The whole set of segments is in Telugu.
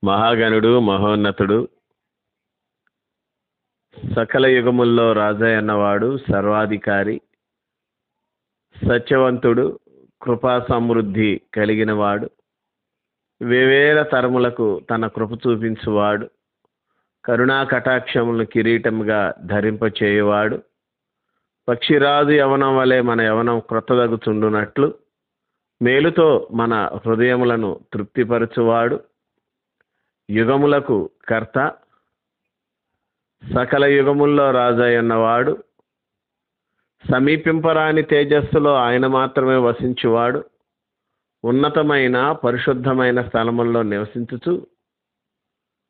మహాగణుడు, మహోన్నతుడు, సకల యుగముల్లో రాజయ్యన్నవాడు, సర్వాధికారి, సత్యవంతుడు, కృపా సమృద్ధి కలిగినవాడు, వేవేల తరములకు తన కృప చూపించువాడు, కరుణా కటాక్షములను కిరీటముగా ధరింపచేయువాడు, పక్షిరాజు యవనం వలె మన యవనం క్రొత్తదగుచుండునట్లు మేలుతో మన హృదయములను తృప్తిపరచువాడు, యుగములకు కర్త, సకల యుగముల్లో రాజయ్యన్నవాడు, సమీపింపరాని తేజస్సులో ఆయన మాత్రమే వసించువాడు, ఉన్నతమైన పరిశుద్ధమైన స్థలముల్లో నివసించుచు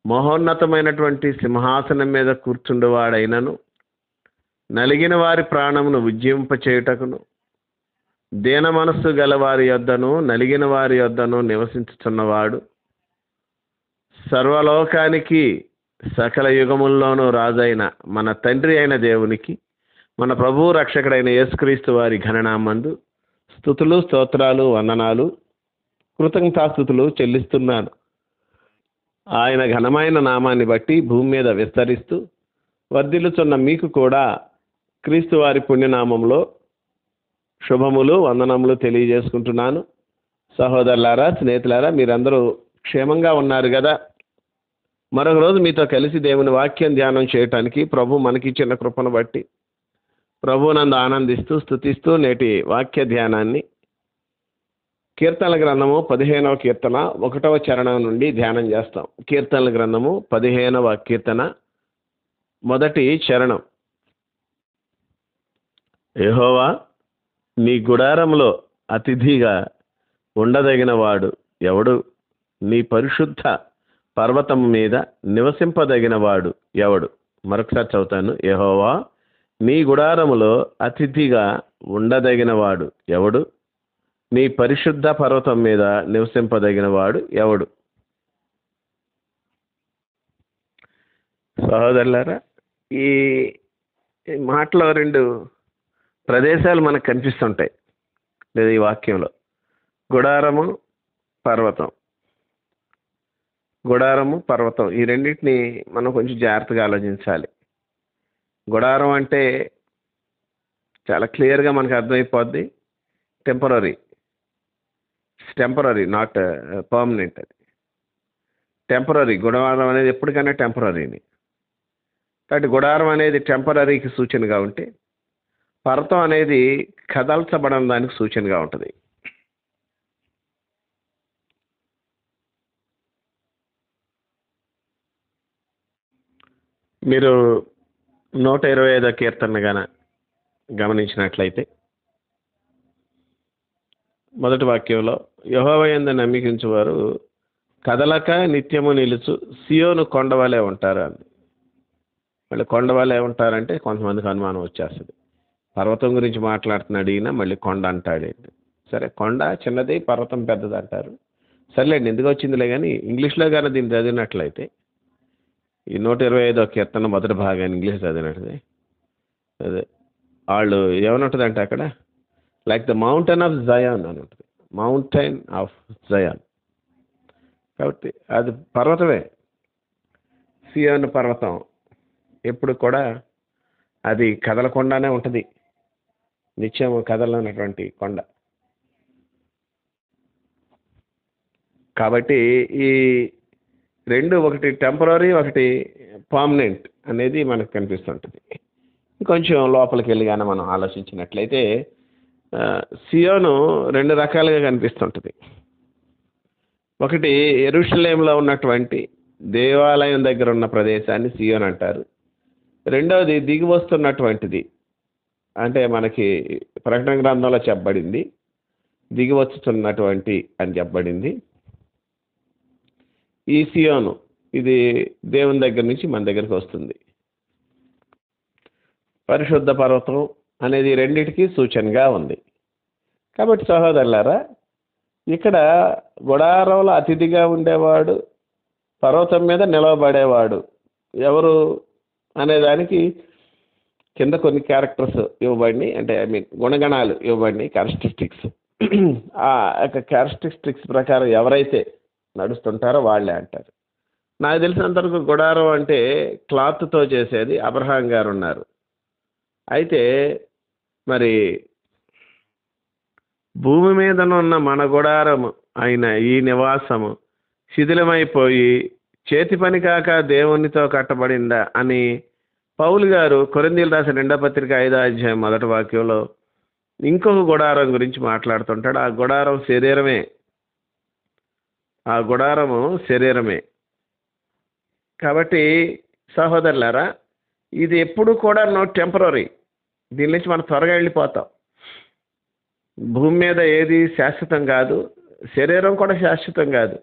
మహోన్నతమైనటువంటి సింహాసనం మీద కూర్చుండువాడైనను, నలిగిన వారి ప్రాణమును ఉజ్జీవింపచేయుటకును, దీన మనస్సు గల వారి యొద్దను నలిగిన వారి యొద్దను నివసించుచున్నవాడు, సర్వలోకానికి సకల యుగముల్లోనూ రాజైన మన తండ్రి అయిన దేవునికి, మన ప్రభువు రక్షకుడైన యేసుక్రీస్తు వారి ఘననామందు స్తుతులు, స్తోత్రాలు, వందనాలు, కృతజ్ఞతాస్తుతులు చెల్లిస్తున్నాను. ఆయన ఘనమైన నామాన్ని బట్టి భూమి మీద విస్తరిస్తూ వర్ధిల్లుచున్న మీకు కూడా క్రీస్తు వారి పుణ్యనామంలో శుభములు, వందనములు తెలియజేసుకుంటున్నాను. సహోదరులారా, స్నేహితులారా, మీరందరూ క్షేమంగా ఉన్నారు కదా? మరొక రోజు మీతో కలిసి దేవుని వాక్యం ధ్యానం చేయటానికి ప్రభు మనకిచ్చిన కృపను బట్టి ప్రభువునందు ఆనందిస్తూ స్తుతిస్తూ నేటి వాక్య ధ్యానాన్ని కీర్తనల గ్రంథము 15వ కీర్తన 1వ చరణం నుండి ధ్యానం చేస్తాం. కీర్తనల గ్రంథము 15వ కీర్తన 1వ చరణం. యెహోవా, నీ గుడారంలో అతిథిగా ఉండదగిన వాడు ఎవడు? నీ పరిశుద్ధ పర్వతం మీద నివసింపదగిన వాడు ఎవడు? మరొకసారి చదువుతాను. యెహోవా, నీ గుడారములో అతిథిగా ఉండదగిన వాడు ఎవడు? నీ పరిశుద్ధ పర్వతం మీద నివసింపదగిన వాడు ఎవడు? సహోదరులారా, ఈ మాటలో రెండు ప్రదేశాలు మనకు కనిపిస్తుంటాయి లేదా ఈ వాక్యంలో. గుడారము, పర్వతం. గుడారము, పర్వతం, ఈ రెండింటిని మనం కొంచెం జాగ్రత్తగా ఆలోచించాలి. గుడారం అంటే చాలా క్లియర్గా మనకు అర్థమైపోద్ది, టెంపరీ, నాట్ పర్మనెంట్. అది టెంపరీ. గుడారం అనేది ఎప్పటికైనా టెంపరీని. కాబట్టి గుడారం అనేది టెంపరీకి సూచనగా ఉంటే, పర్వతం అనేది కదల్చబడని దానికి సూచనగా ఉంటుంది. మీరు 125వ కీర్తన గమనించినట్లయితే మొదటి వాక్యంలో యెహోవా యందు నమ్మికించువారు కదలక నిత్యము నిలుచు సియోను కొండవలే ఉంటారు అంది. మళ్ళీ కొండవలే ఉంటారంటే కొంతమందికి అనుమానం వచ్చేస్తుంది. పర్వతం గురించి మాట్లాడుతున్నాడు ఈయన, మళ్ళీ కొండ అంటాడేంటి? సరే, కొండ చిన్నది, పర్వతం పెద్దది అంటారు. సర్లేండి, ఎందుకు వచ్చిందిలే. కానీ ఇంగ్లీష్లో కానీ దీన్ని చదివినట్లయితే, ఈ 125వ కీర్తన మొదటి భాగాన్ని ఇంగ్లీష్ చదివినట్లయితే అదే వాళ్ళు ఏమనుంటుందంటే అక్కడ like the mountain of Zion అని ఉంటుంది. Mountain of Zion. కాబట్టి అది పర్వతమే. సియోను పర్వతం ఎప్పుడు కూడా అది కదలకుండానే ఉంటుంది, నిత్యం కదలనటువంటి కొండ. కాబట్టి ఈ రెండు, ఒకటి టెంపరీ, ఒకటి పర్మనెంట్ అనేది మనకు కనిపిస్తుంటుంది. కొంచెం లోపలికి వెళ్ళి కానీ మనం ఆలోచించినట్లయితే సియోను రెండు రకాలుగా కనిపిస్తుంటుంది. ఒకటి యెరూషలేములో ఉన్నటువంటి దేవాలయం దగ్గర ఉన్న ప్రదేశాన్ని సియోన్ అంటారు. రెండవది దిగి వస్తున్నటువంటిది, అంటే మనకి ప్రకటన గ్రంథంలో చెప్పబడింది, దిగి వచ్చుతున్నటువంటి అని చెప్పబడింది. ఈ సియోను ఇది దేవుని దగ్గర నుంచి మన దగ్గరికి వస్తుంది. పరిశుద్ధ పర్వతం అనేది రెండింటికి సూచనగా ఉంది. కాబట్టి సహోదరులారా, ఇక్కడ గుడారంలో అతిథిగా ఉండేవాడు, పర్వతం మీద నిలవబడేవాడు ఎవరు అనేదానికి కింద కొన్ని క్యారెక్టర్స్ ఇవ్వబడినాయి, అంటే గుణగణాలు ఇవ్వబడినాయి, క్యారెక్టరిస్టిక్స్. ఆ యొక్క క్యారెక్టరిస్టిక్స్ ప్రకారం ఎవరైతే నడుస్తుంటారో వాళ్ళే అంటారు. నాకు తెలిసినంతవరకు గుడారం అంటే క్లాత్తో చేసేది. అబ్రహాం గారు ఉన్నారు. అయితే మరి భూమి మీదనున్న మన గుడారము అయిన ఈ నివాసము శిథిలమైపోయి చేతి పని కాక దేవునితో కట్టబడిందా అని పౌలు గారు కొరింథీయులు రాసిన 2వ పత్రిక 5వ అధ్యాయం 1వ వాక్యంలో ఇంకొక గుడారం గురించి మాట్లాడుతుంటాడు. ఆ గుడారం శరీరమే. ఆ గుడారము శరీరమే. కాబట్టి సహోదరులారా, ఇది ఎప్పుడు కూడా టెంపరరీ. దీని నుంచి మనం త్వరగా వెళ్ళిపోతాం. భూమి మీద ఏది శాశ్వతం కాదు, శరీరం కూడా శాశ్వతం కాదు.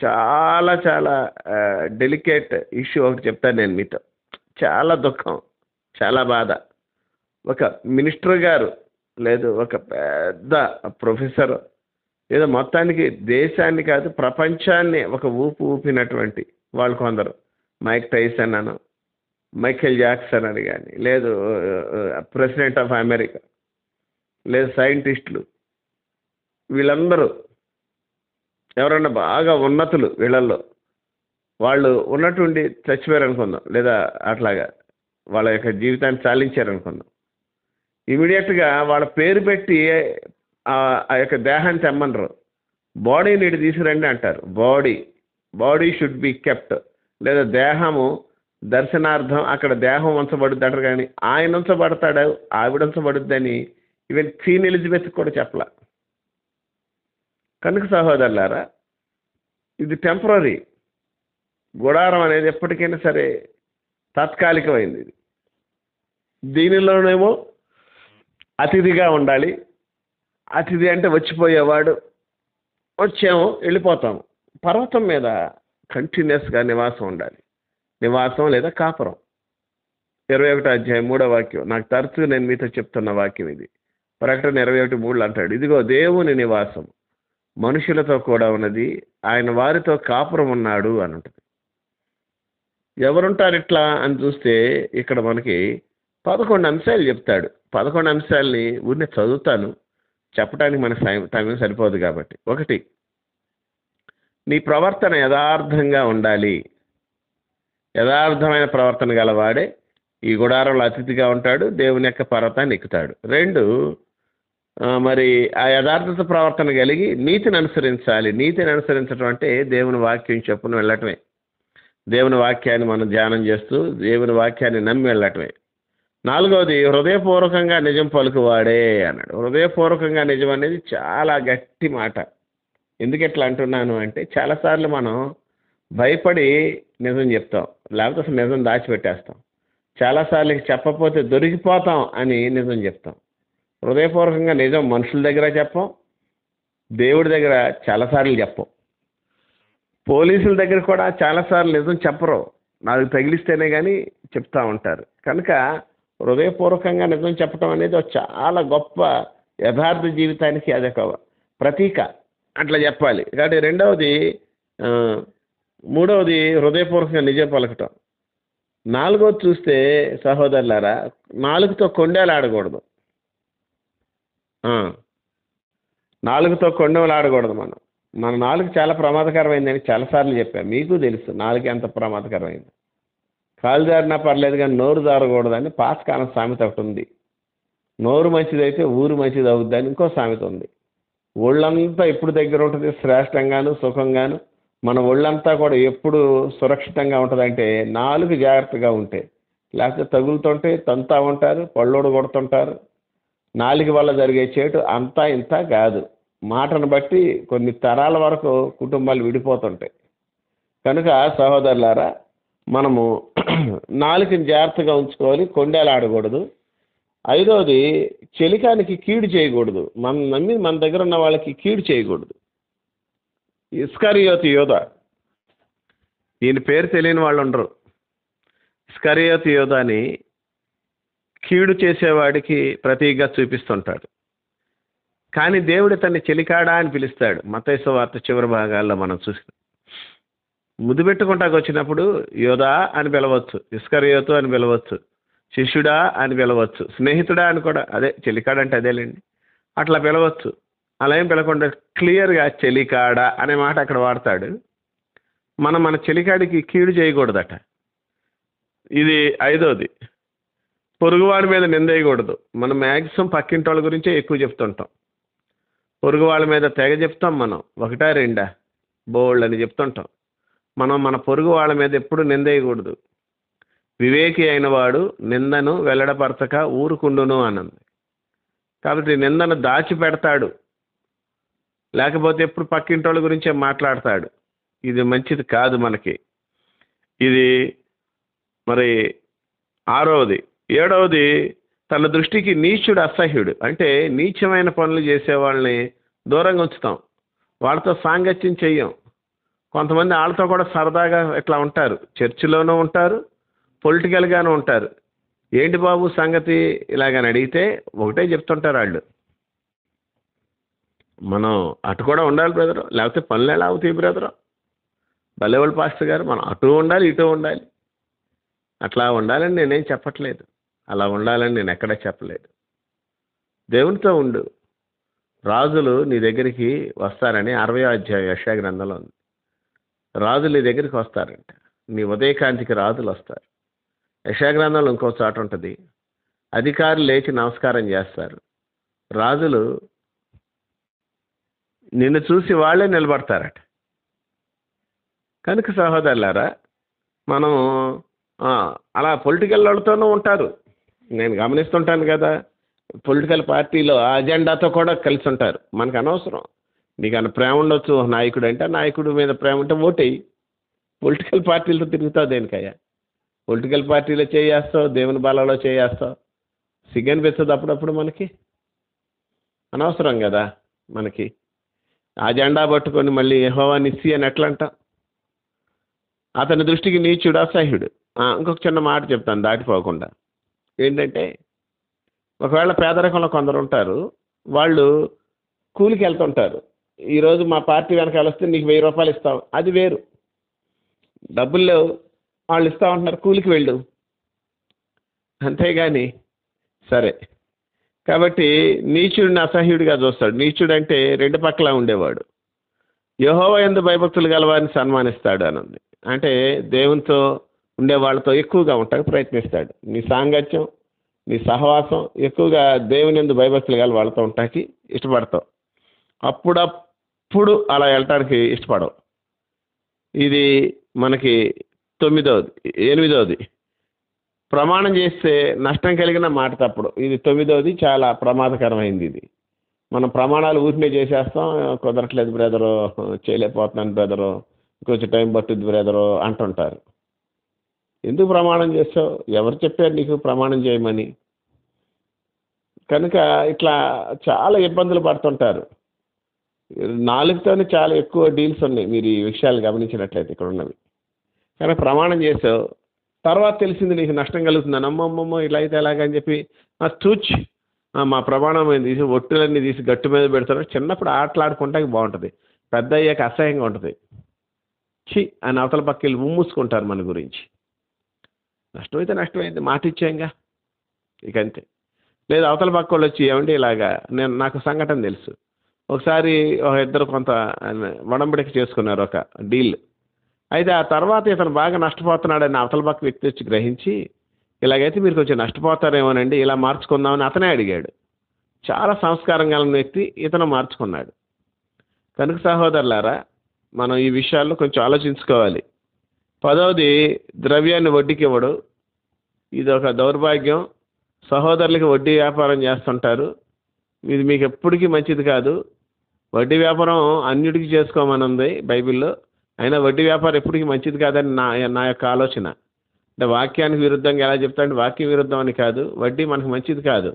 చాలా చాలా డెలికేట్ ఇష్యూ ఒకటి చెప్తాను నేను మీతో. చాలా దుఃఖం, చాలా బాధ. ఒక మినిస్టర్ గారు లేదు, ఒక పెద్ద ప్రొఫెసర్, ఏదో మొత్తానికి దేశాన్ని కాదు ప్రపంచాన్ని ఒక ఊపినటువంటి వాళ్ళు కొందరు, మైక్ టైసన్ అను, మైకేల్ జాక్సన్ అని కానీ, లేదు ప్రెసిడెంట్ ఆఫ్ అమెరికా, లేదు సైంటిస్టులు, వీళ్ళందరూ ఎవరన్నా బాగా ఉన్నతులు వీళ్ళల్లో వాళ్ళు ఉన్నట్టుండి చచ్చిపోయారు అనుకుందాం, లేదా అట్లాగా వాళ్ళ యొక్క జీవితాన్ని చాలించారనుకుందాం. ఇమీడియట్గా వాళ్ళ పేరు పెట్టి ఆ యొక్క దేహాన్ని తెమ్మనరు. బాడీని ఇటు తీసుకురండి అంటారు. Body should be kept. లేదా దేహము దర్శనార్థం అక్కడ దేహం ఉంచబడుద్ది అంటారు. కానీ ఆయన ఉంచబడతాడు, ఆవిడ ఉంచబడుద్దని ఈవెన్ క్వీన్ ఎలిజబెత్ కూడా చెప్పలా. కనుక సహోదరులారా, ఇది టెంపరరీ. గుడారం అనేది ఎప్పటికైనా సరే తాత్కాలికమైంది. దీనిలోనేమో అతిథిగా ఉండాలి. అతిథి అంటే వచ్చిపోయేవాడు. వచ్చాము వెళ్ళిపోతాము. పర్వతం మీద కంటిన్యూస్గా నివాసం ఉండాలి. నివాసం లేదా కాపురం. 21వ అధ్యాయం 3వ వాక్యం. నాకు తరచూ నేను మీతో చెప్తున్న వాక్యం ఇది. ప్రకటన 21:3 అంటాడు, ఇదిగో దేవుని నివాసం మనుషులతో కూడా ఉన్నది, ఆయన వారితో కాపురం ఉన్నాడు అని ఉంటుంది. ఎవరుంటారు ఇట్లా అని చూస్తే ఇక్కడ మనకి 11 అంశాలు చెప్తాడు. 11 అంశాలని ఊరినే చదువుతాను, చెప్పడానికి మనకు టైం సరిపోదు కాబట్టి. 1, నీ ప్రవర్తన యథార్థంగా ఉండాలి. యథార్థమైన ప్రవర్తన గలవాడే ఈ గుడారంలో అతిథిగా ఉంటాడు, దేవుని యొక్క పర్వతాన్ని ఎక్కుతాడు. 2, మరి ఆ యథార్థత ప్రవర్తన కలిగి నీతిని అనుసరించాలి. నీతిని అనుసరించడం అంటే దేవుని వాక్యం చెప్పును వెళ్ళటమే. దేవుని వాక్యాన్ని మనం ధ్యానం చేస్తూ దేవుని వాక్యాన్ని నమ్మి వెళ్ళటమే. 4వది, హృదయపూర్వకంగా నిజం పలుకువాడే అన్నాడు. హృదయపూర్వకంగా నిజం అనేది చాలా గట్టి మాట. ఎందుకు ఎట్లా అంటున్నాను అంటే, చాలాసార్లు మనం భయపడి నిజం చెప్తాం, లేకపోతే అసలు నిజం దాచిపెట్టేస్తాం. చాలాసార్లు చెప్పకపోతే దొరికిపోతాం అని నిజం చెప్తాం. హృదయపూర్వకంగా నిజం మనుషుల దగ్గర చెప్పం, దేవుడి దగ్గర చాలాసార్లు చెప్పం. పోలీసుల దగ్గర కూడా చాలాసార్లు నిజం చెప్పరు, నాకు తగిలిస్తేనే కానీ చెప్తా ఉంటారు. కనుక హృదయపూర్వకంగా నిజం చెప్పడం అనేది చాలా గొప్ప యథార్థ జీవితానికి అదొక ప్రతీక. అట్లా చెప్పాలి. కాబట్టి 2వది, 3వది హృదయపూర్వకంగా నిజం పలకటం. 4వది చూస్తే సహోదరులారా, నాలుగుతో కొండేలు ఆడకూడదు. నాలుగుతో కొండలు ఆడకూడదు. మన నాలుగు చాలా ప్రమాదకరమైందని చాలాసార్లు చెప్పాను. మీకు తెలుసు నాలుగు ఎంత ప్రమాదకరమైంది. కాలు జారినా పర్లేదు కానీ నోరు జారకూడదని పాతకాలం సామెత ఒకటి ఉంది. నోరు మంచిదైతే ఊరు మంచిది అవుద్దని ఇంకో సామెత ఉంది. ఒళ్ళంతా ఎప్పుడు దగ్గర ఉంటుంది, శ్రేష్టంగాను సుఖంగాను. మన ఒళ్ళంతా కూడా ఎప్పుడు సురక్షితంగా ఉంటుందంటే నాలుగు జాగ్రత్తగా ఉంటే. లేకపోతే తగులుతుంటే తంతా ఉంటారు, పళ్ళోడు కొడుతుంటారు. నాలుగు వల్ల జరిగే చేటు అంతా ఇంత కాదు. మాటను బట్టి కొన్ని తరాల వరకు కుటుంబాలు విడిపోతుంటాయి. కనుక సహోదరులారా, మనము నాలుగుని జాగ్రత్తగా ఉంచుకోవాలి, కొండేలు ఆడకూడదు. 5వది, చెలికానికి కీడు చేయకూడదు. మన దగ్గర ఉన్న వాళ్ళకి కీడు చేయకూడదు. ఇస్కరియోతు యోధ, ఈయన పేరు తెలియని వాళ్ళు ఉండరు. ఇస్కరియోతు యోధ అని కీడు చేసేవాడికి ప్రతీకగా చూపిస్తుంటాడు. కానీ దేవుడు తన్ని చెలికాడా అని పిలుస్తాడు. మత్తయి సువార్త చివరి భాగాల్లో మనం చూస్తాం. ముద్దు పెట్టుకుంటాకు వచ్చినప్పుడు యోధా అని పిలవచ్చు, ఇస్కరియోతు అని పిలవచ్చు, శిష్యుడా అని పిలవచ్చు, స్నేహితుడా అని కూడా, అదే చెలికాడ అంటే అదేలేండి, అట్లా పిలవచ్చు. అలా ఏం పిలవకుండా క్లియర్గా చెలికాడా అనే మాట అక్కడ వాడతాడు. మనం మన చెలికాడికి కీడు చేయకూడదట. ఇది 5వది. పొరుగువాడి మీద నిందేయకూడదు. మనం మ్యాక్సిమం పక్కింటి వాళ్ళ గురించే ఎక్కువ చెప్తుంటాం. పొరుగు వాళ్ళ మీద తెగ చెప్తాం. మనం ఒకటా రెండా బోల్డ్ అని చెప్తుంటాం. మనం మన పొరుగు వాళ్ళ మీద ఎప్పుడు నిందేయకూడదు. వివేకి అయిన వాడు నిందను వెల్లడపరచక ఊరుకుండును అన్నది. కాబట్టి నిందను దాచిపెడతాడు, లేకపోతే ఎప్పుడు పక్కింటి వాళ్ళ గురించే మాట్లాడతాడు. ఇది మంచిది కాదు మనకి. ఇది మరి 6వది. 7వది, తన దృష్టికి నీచుడు అసహ్యుడు. అంటే నీచమైన పనులు చేసే వాళ్ళని దూరంగా ఉంచుతాం, వాళ్ళతో సాంగత్యం చెయ్యం. కొంతమంది వాళ్ళతో కూడా సరదాగా ఇట్లా ఉంటారు, చర్చిలోనూ ఉంటారు, పొలిటికల్గానూ ఉంటారు. ఏంటి బాబు సంగతి ఇలాగని అడిగితే ఒకటే చెప్తుంటారు వాళ్ళు, మనం అటు కూడా ఉండాలి బ్రదరు, లేకపోతే పనులు ఎలా అవుతాయి బ్రదరు, భలేవాళ్ళు పాస్టర్ గారు, మనం అటు ఉండాలి ఇటు ఉండాలి. అట్లా ఉండాలని నేనేం చెప్పట్లేదు, అలా ఉండాలని నేను ఎక్కడా చెప్పలేదు. దేవునితో ఉండు. రాజులు నీ దగ్గరికి వస్తారని 60వ అధ్యాయం యెషయా గ్రంథంలో ఉంది. రాజులు నీ దగ్గరికి వస్తారంట. నీ ఉదయకాంతికి రాజులు వస్తారు. యెషయా గ్రంథంలో ఇంకో చోట ఉంటుంది, అధికారులు లేచి నమస్కారం చేస్తారు, రాజులు నిన్ను చూసి వాళ్ళే నిలబడతారట. కనుక సహోదరులారా, మనం అలా పొలిటికల్ వాళ్ళతోనూ ఉంటారు. నేను గమనిస్తుంటాను కదా, పొలిటికల్ పార్టీలో ఆ అజెండాతో కూడా కలిసి ఉంటారు. మనకు అనవసరం. నీకు అన్న ప్రేమ ఉండొచ్చు నాయకుడు అంటే, నాయకుడి మీద ప్రేమ ఉంటే ఓటేయి. పొలిటికల్ పార్టీలతో తిరుగుతావు దేనికయ్యా? పొలిటికల్ పార్టీలో చేయేస్తావు, దేవుని బలలో చేయేస్తావు. సిగ్గనిపిస్తుంది అప్పుడప్పుడు మనకి. అనవసరం కదా మనకి. ఆ జెండా పట్టుకొని మళ్ళీ యెహోవా నిస్సి అని ఎట్లా అంటాం? అతని దృష్టికి నీచుడు అసహ్యుడు. ఇంకొక చిన్న మాట చెప్తాను దాటిపోకుండా. ఏంటంటే, ఒకవేళ పేదరికంలో కొందరు ఉంటారు, వాళ్ళు కూలికి వెళ్తుంటారు. ఈరోజు మా పార్టీ వెనకాల వస్తే నీకు 1000 రూపాయలు ఇస్తాం, అది వేరు. డబ్బులు లేవు, వాళ్ళు ఇస్తా ఉంటున్నారు, కూలికి వెళ్ళు, అంతేగాని సరే. కాబట్టి నీచుడిని అసహ్యుడిగా చూస్తాడు. నీచుడు అంటే రెండు పక్కల ఉండేవాడు. యెహోవా యందు భయభక్తులు గలవారిని సన్మానిస్తాడు అని ఉంది. అంటే దేవునితో ఉండే వాళ్ళతో ఎక్కువగా ఉంటానికి ప్రయత్నిస్తాడు. నీ సాంగత్యం, నీ సహవాసం ఎక్కువగా దేవుని యందు భయభక్తులు గల వాళ్ళతో ఉంటానికి ఇష్టపడతావు. అప్పుడప్పుడు అలా వెళ్ళటానికి ఇష్టపడవు. ఇది మనకి 9వది. 8వది, ప్రమాణం చేస్తే నష్టం కలిగిన మాట తప్పుడు. ఇది 9వది, చాలా ప్రమాదకరమైంది. ఇది మనం ప్రమాణాలు ఊరినే చేసేస్తాం. కుదరట్లేదు బ్రదరు, చేయలేకపోతున్నాను బ్రదరు, కొంచెం టైం పట్టుద్ది బ్రదరు అంటుంటారు. ఎందుకు ప్రమాణం చేస్తావు? ఎవరు చెప్పారు నీకు ప్రమాణం చేయమని? కనుక ఇట్లా చాలా ఇబ్బందులు పడుతుంటారు. నాలుగుతోనే చాలా ఎక్కువ డీల్స్ ఉన్నాయి. మీరు ఈ విషయాలు గమనించినట్లయితే ఇక్కడ ఉన్నవి. కానీ ప్రమాణం చేసావు, తర్వాత తెలిసింది నీకు నష్టం కలుగుతుందని, అమ్మమ్మమ్మ ఇలా అయితే ఎలాగని చెప్పి తూచి మా ప్రమాణం తీసి ఒట్టులన్నీ తీసి గట్టు మీద పెడతారు. చిన్నప్పుడు ఆటలాడుకుంటానికి బాగుంటుంది, పెద్ద అయ్యాక అసహ్యంగా ఉంటుంది. చి అని అవతల పక్కకి ఉమ్మూసుకుంటారు మన గురించి. నష్టమైతే నష్టమైంది, మాట ఇచ్చాంగా, ఇక అంతే. లేదు అవతల పక్క వాళ్ళు వచ్చి ఏమంటే ఇలాగా, నాకు సంఘటన తెలుసు. ఒకసారి ఇద్దరు కొంత వడంబడిక చేసుకున్నారు, ఒక డీల్. అయితే ఆ తర్వాత ఇతను బాగా నష్టపోతున్నాడని అవతల పక్క వ్యక్తి వచ్చి గ్రహించి, ఇలాగైతే మీరు కొంచెం నష్టపోతారేమోనండి, ఇలా మార్చుకుందామని అతనే అడిగాడు. చాలా సంస్కారం కలిగిన వ్యక్తి, ఇతను మార్చుకున్నాడు. కనుక సహోదరులారా, మనం ఈ విషయాల్లో కొంచెం ఆలోచించుకోవాలి. 10వది, ద్రవ్యాన్ని వడ్డీకి ఇవ్వడు. ఇది ఒక దౌర్భాగ్యం. సహోదరులకి వడ్డీ వ్యాపారం చేస్తుంటారు. ఇది మీకు ఎప్పటికీ మంచిది కాదు. వడ్డీ వ్యాపారం అన్నిటికీ చేసుకోమని ఉంది బైబిల్లో. అయినా వడ్డీ వ్యాపారం ఎప్పటికీ మంచిది కాదని నా యొక్క ఆలోచన. అంటే వాక్యానికి విరుద్ధంగా ఎలా చెప్తాంటే, వాక్య విరుద్ధం అని కాదు, వడ్డీ మనకు మంచిది కాదు.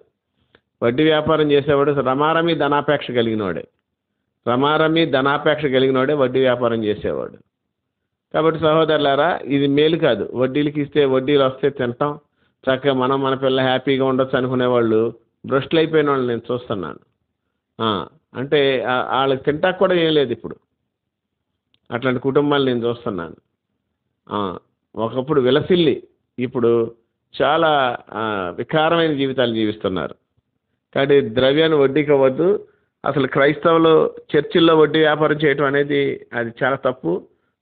వడ్డీ వ్యాపారం చేసేవాడు రమారమి ధనాపేక్ష కలిగినవాడే. రమారమి ధనాపేక్ష కలిగినవాడే వడ్డీ వ్యాపారం చేసేవాడు. కాబట్టి సహోదరులారా, ఇది మేలు కాదు. వడ్డీలకి ఇస్తే వడ్డీలు వస్తే తింటాం, చక్కగా మన పిల్ల హ్యాపీగా ఉండొచ్చు అనుకునేవాళ్ళు భ్రష్టులు అయిపోయిన వాళ్ళు నేను చూస్తున్నాను. అంటే వాళ్ళకి తింటాక కూడా ఏం లేదు ఇప్పుడు. అట్లాంటి కుటుంబాలు నేను చూస్తున్నాను. ఒకప్పుడు విలసిల్లి ఇప్పుడు చాలా వికారమైన జీవితాలు జీవిస్తున్నారు. కాబట్టి ద్రవ్యాన్ని వడ్డీకి ఇవ్వద్దు. అసలు క్రైస్తవులు చర్చిల్లో వడ్డీ వ్యాపారం చేయటం అనేది అది చాలా తప్పు.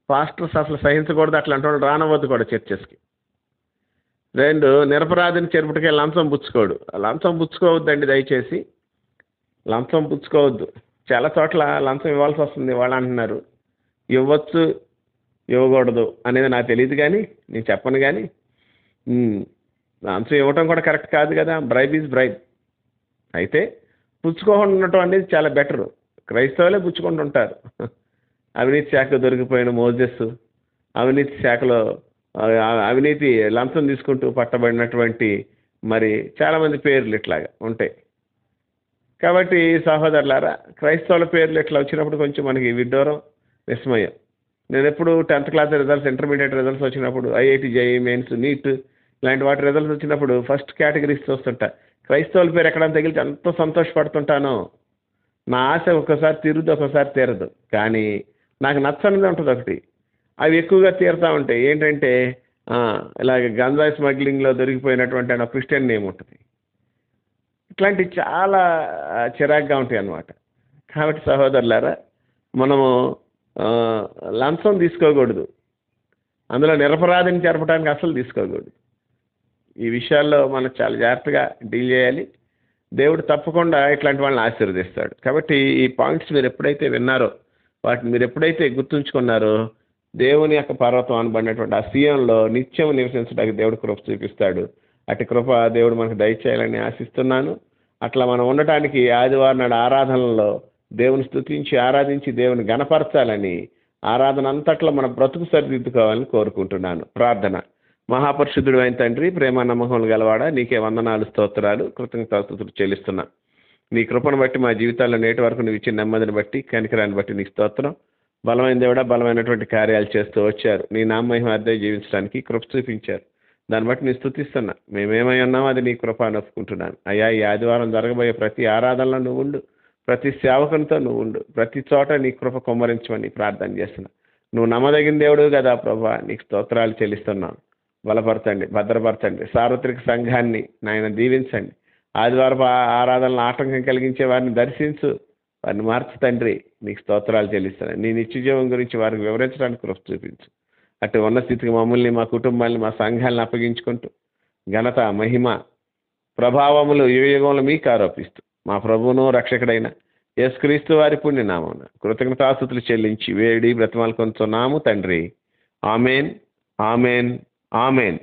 పాస్టర్స్ అసలు సహించకూడదు, అట్లాంటి వాళ్ళు రానవద్దు కూడా చర్చెస్కి. 2, నిరపరాధిని చెరుపుటకే లంచం పుచ్చుకోడు. లంచం పుచ్చుకోవద్దండి దయచేసి, లంచం పుచ్చుకోవద్దు. చాలా చోట్ల లంచం ఇవ్వాల్సి వస్తుంది, వాళ్ళు అంటున్నారు. ఇవ్వచ్చు ఇవ్వకూడదు అనేది నాకు తెలియదు, కానీ నేను చెప్పను. కానీ లంచం ఇవ్వటం కూడా కరెక్ట్ కాదు కదా, బ్రైబ్ ఈజ్ బ్రైబ్. అయితే పుచ్చుకోకుండా ఉండటం అనేది చాలా బెటరు. క్రైస్తవులే పుచ్చుకుంటుంటారు. అవినీతి శాఖ దొరికిపోయిన మోజెస్, అవినీతి శాఖలో అవినీతి లంచం తీసుకుంటూ పట్టబడినటువంటి మరి చాలామంది పేర్లు ఇట్లాగా ఉంటాయి. కాబట్టి సహోదరులారా, క్రైస్తవుల పేర్లు ఇట్లా వచ్చినప్పుడు కొంచెం మనకి విడ్డూరం, విస్మయం. నేను ఎప్పుడు 10th class results, intermediate results వచ్చినప్పుడు, ఐఐటి, జేఈఈ మెయిన్స్, నీట్ ఇలాంటి వాటి రిజల్ట్స్ వచ్చినప్పుడు ఫస్ట్ కేటగిరీస్ చూస్తుంటా. క్రైస్తవుల పేరు ఎక్కడ తగిలితే ఎంత సంతోషపడుతుంటానో. నా ఆశ ఒక్కసారి తీరుద్దు, ఒక్కసారి తీరదు. కానీ నాకు నచ్చనిది ఉంటుంది ఒకటి, అవి ఎక్కువగా తీరుతూ ఉంటాయి. ఏంటంటే ఇలాగ గంజాయి స్మగ్లింగ్లో దొరికిపోయినటువంటి ఒక క్రిస్టియన్ నేమ్ ఉంటుంది. ఇట్లాంటివి చాలా చిరాగ్గా ఉంటాయి అన్నమాట. కాబట్టి సహోదరులారా, మనము లంచం తీసుకోకూడదు, అందులో నిరపరాధిని జరపడానికి అసలు తీసుకోకూడదు. ఈ విషయాల్లో మనం చాలా జాగ్రత్తగా డీల్ చేయాలి. దేవుడు తప్పకుండా ఇట్లాంటి వాళ్ళని ఆశీర్వదిస్తాడు. కాబట్టి ఈ పాయింట్స్ మీరు ఎప్పుడైతే విన్నారో, వాటిని మీరు ఎప్పుడైతే గుర్తుంచుకున్నారో, దేవుని యొక్క పర్వతం అనబడినటువంటి ఆ సీయంలో నిత్యం నివసించడానికి దేవుడు కృప చూపిస్తాడు. అటు కృప దేవుడు మనకు దయచేయాలని ఆశిస్తున్నాను. అట్లా మనం ఉండటానికి ఆదివారం నాడు ఆరాధనలో దేవుని స్తుతించి ఆరాధించి దేవుని గణపరచాలని, ఆరాధన అంతట్లో మన బ్రతుకు సరిదిద్దుకోవాలని కోరుకుంటున్నాను. ప్రార్థన. మహాపరిశుద్ధుడు అయిన తండ్రి, ప్రేమ నమ్మకములు గలవాడా, నీకే వందనాలు, స్తోత్రాలు, కృతజ్ఞతాస్తుతులు చెల్లిస్తున్నా. నీ కృపను బట్టి మా జీవితాల్లో నేటి వరకు నువ్వు ఇచ్చిన నెమ్మదిని బట్టి, కనికరాన్ని బట్టి నీకు స్తోత్రం. బలమైన దేవుడా, బలమైనటువంటి కార్యాలు చేస్తూ వచ్చారు. నీ నామహిమార్థమై జీవించడానికి కృప చూపించారు. దాన్ని బట్టి నీ స్తుతిస్తున్నా. మేమేమై ఉన్నామో అది నీ కృప అని ఒప్పుకుంటున్నాను. అయ్యా, ఈ ఆదివారం జరగబోయే ప్రతి ఆరాధనలో నువ్వు ఉండు, ప్రతి సేవకునితో నువ్వు ఉండు, ప్రతి చోట నీ కృప కుమ్మరించమని ప్రార్థన చేస్తున్నా. నువ్వు నమ్మదగిన దేవుడు కదా ప్రభా, నీకు స్తోత్రాలు చెల్లిస్తున్నాను. బలపరచండి, భద్రపరచండి. సార్వత్రిక సంఘాన్ని నాయన దీవించండి. ఆదివారపు ఆరాధనలు ఆటంకం కలిగించే వారిని దర్శించు, వారిని మార్చు తండ్రి. నీకు స్తోత్రాలు చెల్లిస్తాను. నీ నిత్య జీవం గురించి వారికి వివరించడానికి కృప చూపించు. అటు ఉన్న స్థితికి మమ్మల్ని, మా కుటుంబాన్ని, మా సంఘాలను అప్పగించుకుంటూ ఘనత, మహిమ, ప్రభావములు యుగయుగంలో మీకు ఆరోపిస్తూ మా ప్రభువును రక్షకుడైన యేసుక్రీస్తు వారి పుణ్యనామమున కృతజ్ఞతాస్తుతులు చెల్లించి వేడి బ్రతిమాలు కొంచున్నాము తండ్రి. Amen, amen, amen.